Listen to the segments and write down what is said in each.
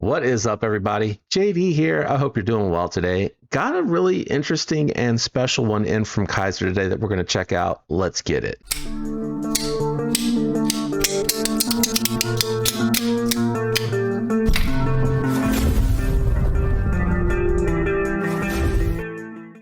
What is up, everybody? JD here. I hope you're doing well today. Got a really interesting and special one in from Kizer today that we're going to check out. Let's get it.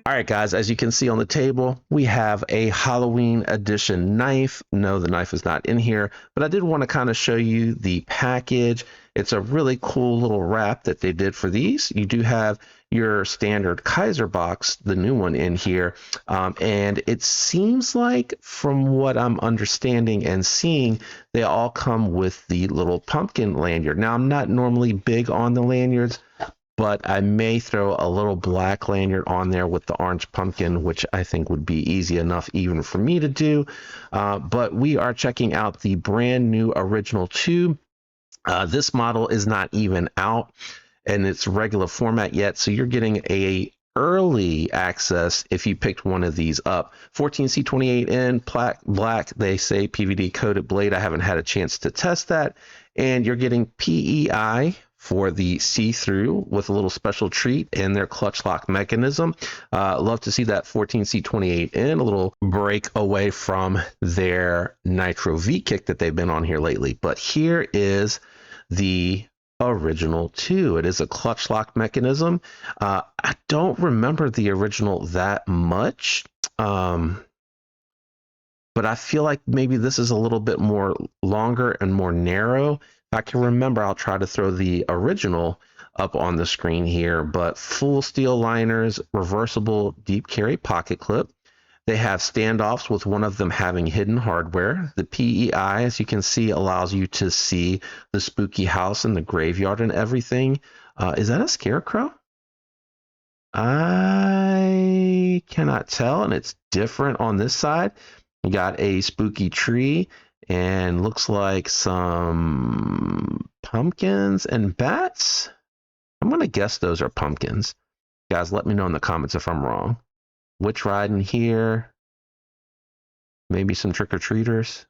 All right, guys, as you can see on the table, we have a Halloween edition knife. No, the knife is not in here, but I did want to kind of show you the package. It's a really cool little wrap that they did for these. You do have your standard Kizer box, the new one in here. And it seems like, from what I'm understanding and seeing, they all come with the little pumpkin lanyard. Now, I'm not normally big on the lanyards, but I may throw a little black lanyard on there with the orange pumpkin, which I think would be easy enough even for me to do. But we are checking out the brand new Original 2. This model is not even out in its regular format yet, so you're getting a early access if you picked one of these up. 14C28N black, they say PVD coated blade. I haven't had a chance to test that. And you're getting PEI for the see-through with a little special treat and their clutch lock mechanism. Love to see that 14C28N, a little break away from their Nitro V-Kick that they've been on here lately. But here is the Original 2. It is a clutch lock mechanism. I don't remember the original that much, but I feel like maybe this is a little bit more longer and more narrow. If I can remember, I'll try to throw the original up on the screen here, but full steel liners, reversible deep carry pocket clip. They have standoffs with one of them having hidden hardware. The PEI, as you can see, allows you to see the spooky house and the graveyard and everything. Is that a scarecrow? I cannot tell, and it's different on this side. You got a spooky tree and looks like some pumpkins and bats. I'm going to guess those are pumpkins. Guys, let me know in the comments if I'm wrong. Witch riding here. Maybe some trick-or-treaters.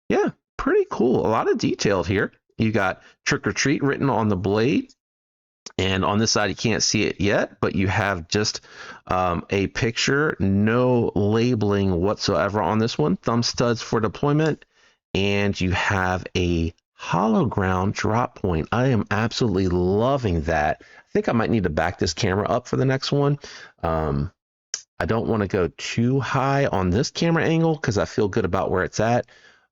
Yeah, pretty cool. A lot of detail here. You got trick-or-treat written on the blade. And on this side, you can't see it yet, but you have just a picture, no labeling whatsoever on this one. Thumb studs for deployment, and you have a hollow ground drop point. I am absolutely loving that. I think I might need to back this camera up for the next one. I don't want to go too high on this camera angle because I feel good about where it's at,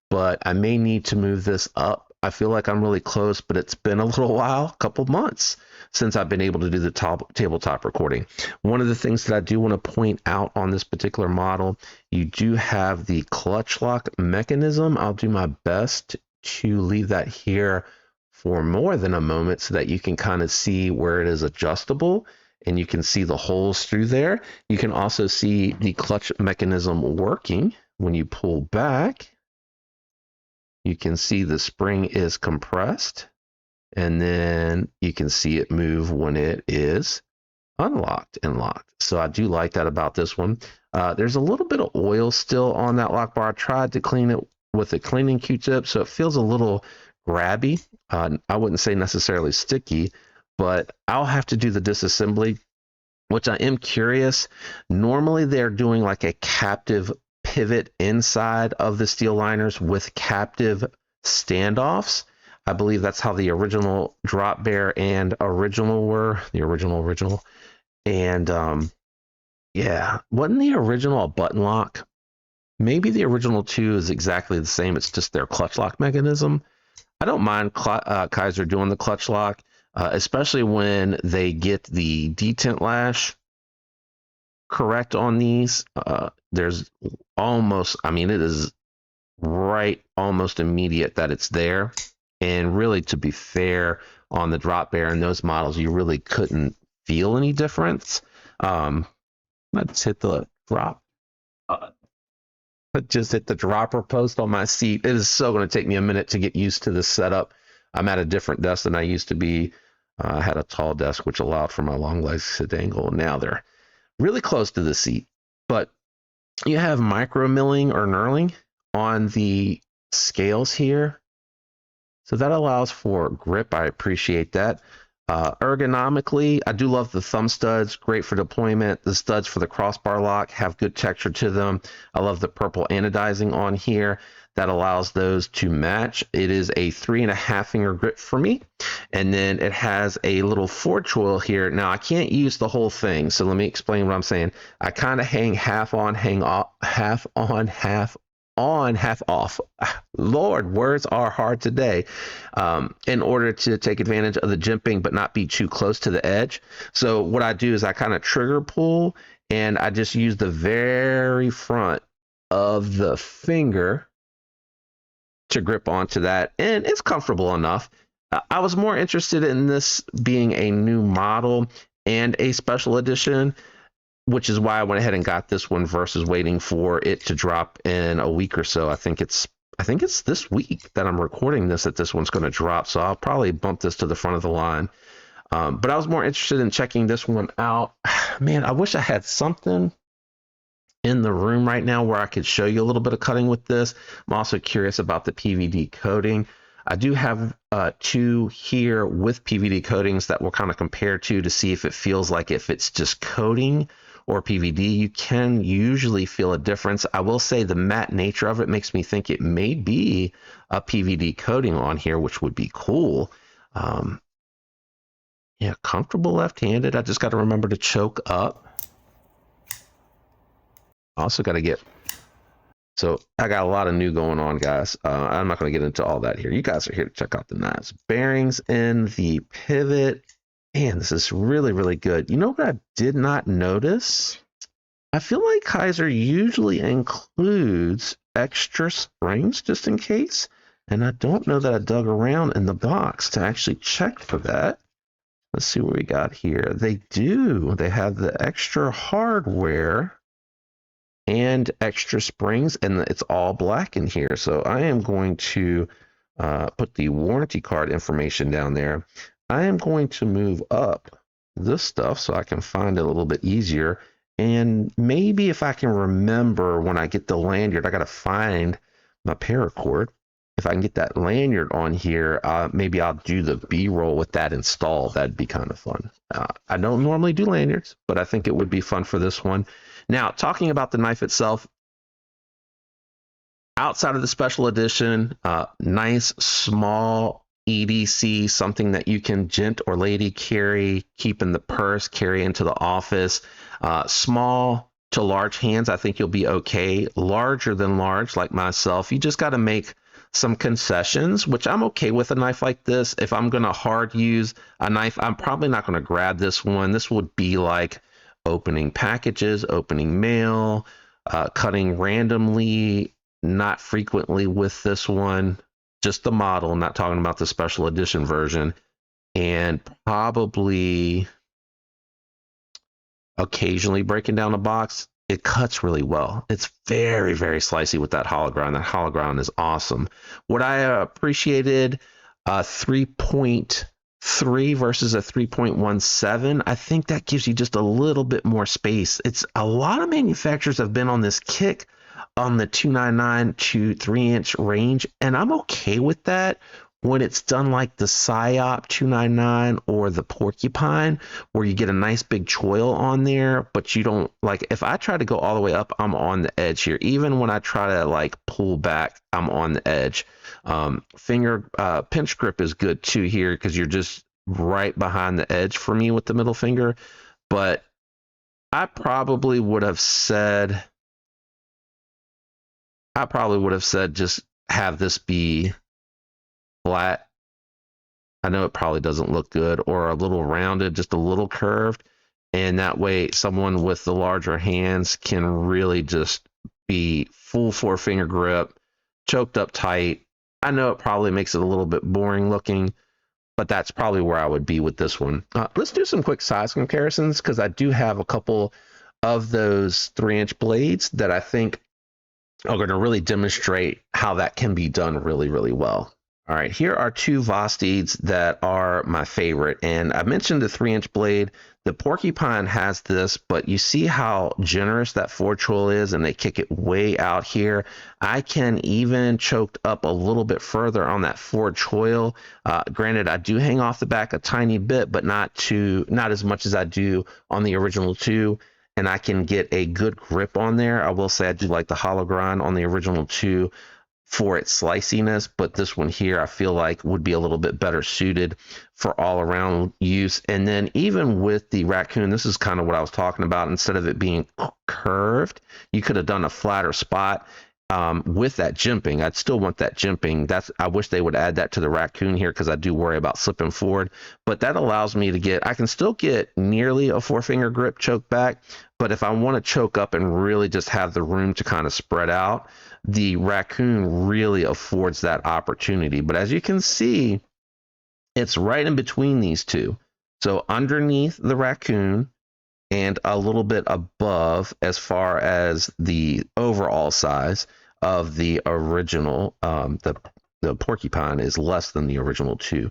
but I may need to move this up. I feel like I'm really close, but it's been a little while, a couple months, since I've been able to do the tabletop recording. One of the things that I do want to point out on this particular model, you do have the clutch lock mechanism. I'll do my best to leave that here for more than a moment so that you can kind of see where it is adjustable and you can see the holes through there. You can also see the clutch mechanism working when you pull back. You can see the spring is compressed, and then you can see it move when it is unlocked and locked. So I do like that about this one. There's a little bit of oil still on that lock bar. I tried to clean it with a cleaning Q-tip, so it feels a little grabby. I wouldn't say necessarily sticky, but I'll have to do the disassembly, which I am curious. Normally they're doing like a captive pivot inside of the steel liners with captive standoffs. I believe that's how the original drop bear and original were. The original. And yeah, wasn't the original a button lock? Maybe the Original 2 is exactly the same. It's just their clutch lock mechanism. I don't mind Kizer doing the clutch lock, especially when they get the detent lash correct on these. There's almost, I mean, it is right almost immediate that it's there. And really, to be fair, on the drop bear and those models, you really couldn't feel any difference. Let's hit the drop. Just hit the dropper post on my seat. It is so going to take me a minute to get used to this setup. I'm at a different desk than I used to be. I had a tall desk, which allowed for my long legs to dangle. Now they're really close to the seat. But you have micro milling or knurling on the scales here. So that allows for grip. I appreciate that. Ergonomically, I do love the thumb studs, great for deployment. The studs for the crossbar lock have good texture to them. I love the purple anodizing on here that allows those to match. It is a 3.5 finger grip for me. And then it has a little forge choil here. Now I can't use the whole thing, so let me explain what I'm saying. I kind of hang half on, hang off, half on, half on, half off. Lord, words are hard today. In order to take advantage of the jimping but not be too close to the edge. So what I do is I kind of trigger pull, and I just use the very front of the finger to grip onto that, and it's comfortable enough. I was more interested in this being a new model and a special edition, which is why I went ahead and got this one versus waiting for it to drop in a week or so. I think it's this week that I'm recording this that this one's going to drop, so I'll probably bump this to the front of the line. But I was more interested in checking this one out. Man, I wish I had something in the room right now where I could show you a little bit of cutting with this. I'm also curious about the PVD coating. I do have two here with PVD coatings that we'll kind of compare to see if it feels like if it's just coating or PVD. You can usually feel a difference. I will say the matte nature of it makes me think it may be a PVD coating on here, which would be cool. Yeah, comfortable left-handed. I just got to remember to choke up. Also got to get, so I got a lot of new going on, guys. I'm not going to get into all that here. You guys are here to check out the knives. Bearings in the pivot. Man, this is really, really good. You know what I did not notice? I feel like Kizer usually includes extra springs just in case. And I don't know that I dug around in the box to actually check for that. Let's see what we got here. They do. They have the extra hardware and extra springs, and it's all black in here. So I am going to put the warranty card information down there. I am going to move up this stuff so I can find it a little bit easier. And maybe if I can remember when I get the lanyard, I got to find my paracord. If I can get that lanyard on here, maybe I'll do the B-roll with that installed. That'd be kind of fun. I don't normally do lanyards, but I think it would be fun for this one. Now, talking about the knife itself, outside of the special edition, nice small EDC, something that you can gent or lady carry, keep in the purse, carry into the office. Small to large hands, I think you'll be okay. Larger than large, like myself, you just got to make some concessions, which I'm okay with a knife like this. If I'm going to hard use a knife, I'm probably not going to grab this one. This would be like opening packages, opening mail, cutting randomly, not frequently with this one, just the model, not talking about the special edition version, and probably occasionally breaking down a box. It cuts really well. It's very, very slicey with that hollow ground. That hollow ground is awesome. What I appreciated, 3.3 versus a 3.17, I think that gives you just a little bit more space. It's a lot of manufacturers have been on this kick on the 299 to 3-inch range, and I'm okay with that when it's done like the Psyop 299 or the Porcupine, where you get a nice big choil on there, but you don't, like, if I try to go all the way up, I'm on the edge here. Even when I try to like pull back, I'm on the edge. Pinch grip is good too here because you're just right behind the edge for me with the middle finger. But I probably would have said just have this be flat. I know it probably doesn't look good, or a little rounded, just a little curved. And that way someone with the larger hands can really just be full 4-finger grip, choked up tight. I know it probably makes it a little bit boring looking, but that's probably where I would be with this one. Let's do some quick size comparisons, because I do have a couple of those 3-inch blades that I think are going to really demonstrate how that can be done really, really well. All right, here are two Vostids that are my favorite. And I mentioned the 3-inch blade. The Porcupine has this, but you see how generous that forge choil is, and they kick it way out here. I can even choke up a little bit further on that forge choil. Granted, I do hang off the back a tiny bit, but not as much as I do on the original 2. And I can get a good grip on there. I will say I do like the hollow grind on the original 2 for its sliciness, but this one here I feel like would be a little bit better suited for all around use. And then even with the Raccoon, this is kind of what I was talking about. Instead of it being curved, you could have done a flatter spot. With that jimping, I'd still want that jimping. I wish they would add that to the Raccoon here, because I do worry about slipping forward. But that allows me to I can still get nearly a 4-finger grip choke back. But if I want to choke up and really just have the room to kind of spread out, the Raccoon really affords that opportunity. But as you can see, it's right in between these two. So underneath the Raccoon and a little bit above as far as the overall size of the original. The Porcupine is less than the original 2.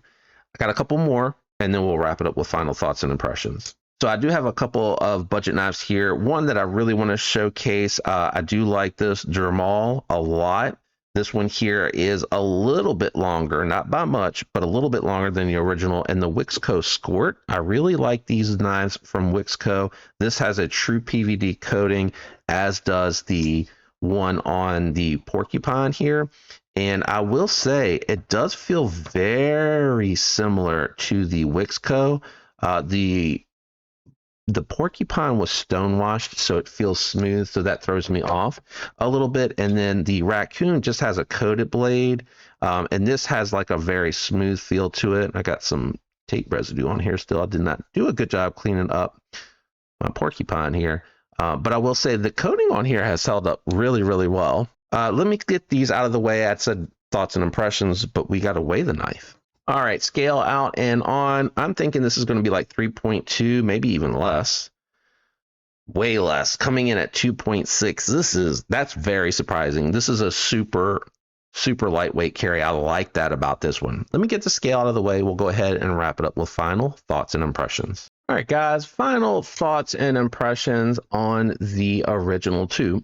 I got a couple more, and then we'll wrap it up with final thoughts and impressions. So I do have a couple of budget knives here. One that I really want to showcase. I do like this Dermal a lot. This one here is a little bit longer, not by much, but a little bit longer than the original. And the Wixco Squirt, I really like these knives from Wixco. This has a true PVD coating, as does the one on the Porcupine here. And I will say it does feel very similar to the Wixco. The Porcupine was stonewashed, so it feels smooth, so that throws me off a little bit. And then the Raccoon just has a coated blade, and this has like a very smooth feel to it. I got some tape residue on here still. I did not do a good job cleaning up my Porcupine here, but I will say the coating on here has held up really, really well. Let me get these out of the way. I said thoughts and impressions, but we got to weigh the knife. All right, scale out and on. I'm thinking this is going to be like 3.2, maybe even less. Way less, coming in at 2.6. That's very surprising. This is a super lightweight carry. I like that about this one. Let me get the scale out of the way. We'll go ahead and wrap it up with final thoughts and impressions. All right, guys, final thoughts and impressions on the original 2.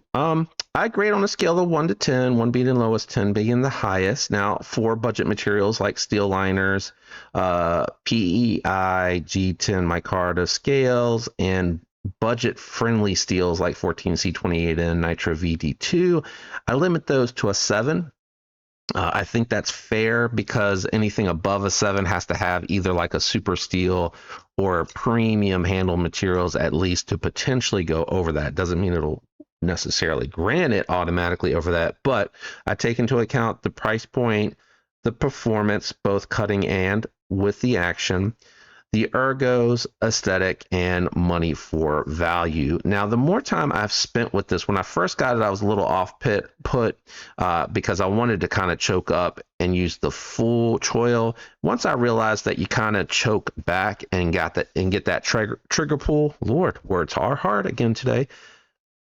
I grade on a scale of 1 to 10, 1 being the lowest, 10 being the highest. Now, for budget materials like steel liners, PEI, G10 micarta scales, and budget-friendly steels like 14C28N, Nitro VD2, I limit those to a 7. I think that's fair, because anything above a 7 has to have either like a super steel or premium handle materials, at least, to potentially go over that. Doesn't mean it'll necessarily grant it automatically over that, but I take into account the price point, the performance, both cutting and with the action, the ergos, aesthetic, and money for value. Now, the more time I've spent with this, when I first got it, I was a little off put because I wanted to kind of choke up and use the full choil. Once I realized that you kind of choke back and get that trigger pull, Lord, words are hard again today.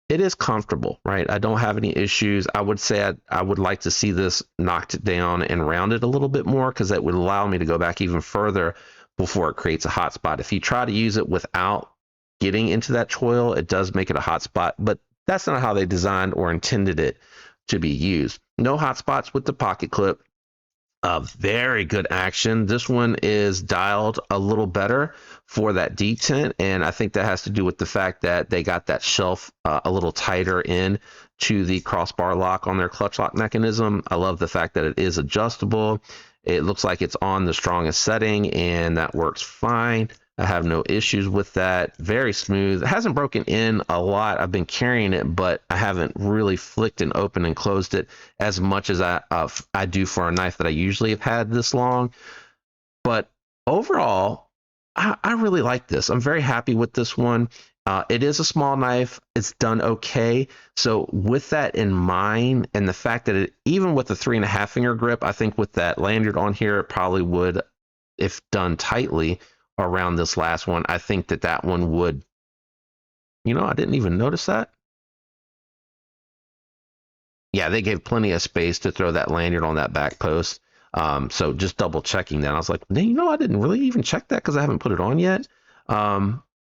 It is comfortable, right? I don't have any issues. I would say I would like to see this knocked down and rounded a little bit more, because that would allow me to go back even further before it creates a hot spot. If you try to use it without getting into that choil, it does make it a hot spot, but that's not how they designed or intended it to be used. No hot spots with the pocket clip. Very good action. This one is dialed a little better for that detent, and I think that has to do with the fact that they got that shelf a little tighter in to the crossbar lock on their clutch lock mechanism. I love the fact that it is adjustable. It looks like it's on the strongest setting, and that works fine. I have no issues with that. Very smooth. It hasn't broken in a lot. I've been carrying it, but I haven't really flicked and opened and closed it as much as I do for a knife that I usually have had this long. But overall, I really like this. I'm very happy with this one. It is a small knife. It's done okay. So with that in mind, and the fact that even with the 3.5 finger grip, I think with that lanyard on here, it probably would, if done tightly around this last one, I think that one would, I didn't even notice that. Yeah, they gave plenty of space to throw that lanyard on that back post. So just double checking that. I was like, you know, I didn't really even check that because I haven't put it on yet.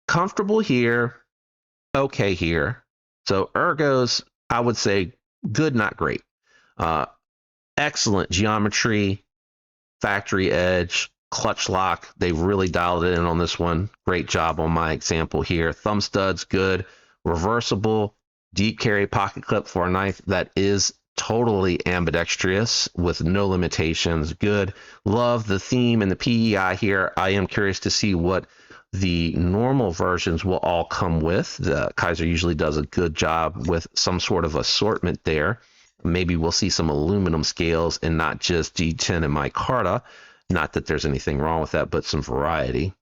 Comfortable here, okay here. So ergos, I would say good, not great. Excellent geometry, factory edge, clutch lock. They've really dialed it in on this one. Great job on my example here. Thumb studs, good. Reversible, deep carry pocket clip for a knife that is totally ambidextrous with no limitations. Good. Love the theme and the PEI here. I am curious to see what the normal versions will all come with. The Kizer usually does a good job with some sort of assortment there. Maybe we'll see some aluminum scales and not just G10 and micarta. Not that there's anything wrong with that, but some variety.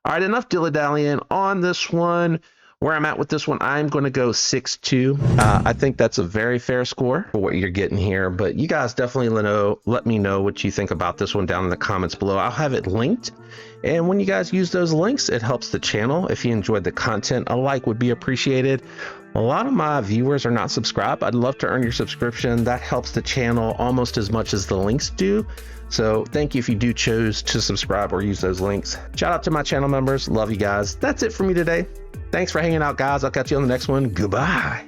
All right, enough dilly-dallying on this one. Where I'm at with this one, I'm going to go 6.2. I think that's a very fair score for what you're getting here, but you guys definitely let me know what you think about this one down in the comments below. I'll have it linked, and when you guys use those links, it helps the channel. If you enjoyed the content, a like would be appreciated. A lot of my viewers are not subscribed. I'd love to earn your subscription. That helps the channel almost as much as the links do. So thank you if you do choose to subscribe or use those links. Shout out to my channel members. Love you guys. That's it for me today. Thanks for hanging out, guys. I'll catch you on the next one. Goodbye.